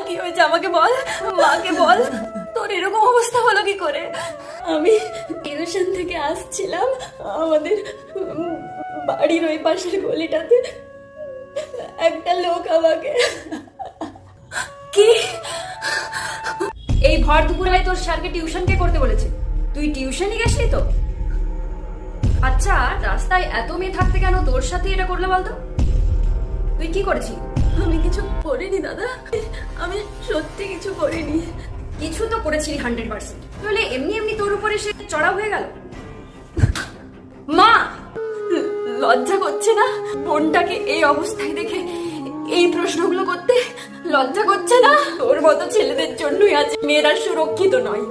কি হয়েছে আমাকে বল, মাকে বল, তোর এরকম অবস্থা হলো কি করে? আমি টিউশন থেকে আসছিলাম, আমাদের বাড়ির ওই পাশের গলিটাতে একটা লোক আমাকে। কি? এই ভর দুপুরবেলায় তোর স্যারকে টিউশন কে করতে বলেছে? তুই টিউশনই গেছলি তো? আচ্ছা, রাস্তায় এত মেয়ে থাকতে কেন তোর সাথে এটা করলে বলতো? তুই কি করেছিস? আমি কিছু করিনি দাদা, আমি সত্যি কিছু করিনি। কিছু তো করেছিলি 100%, তাহলে এমনি এমনি তোর উপরে সে চড়াও হয়ে গেল? মা, লজ্জা করছে না বোনটাকে এই অবস্থায় দেখে এই প্রশ্নগুলো করতে? লজ্জা করছে না? তোর মতো ছেলেদের জন্যই আজ মেয়েরা সুরক্ষিত নয়।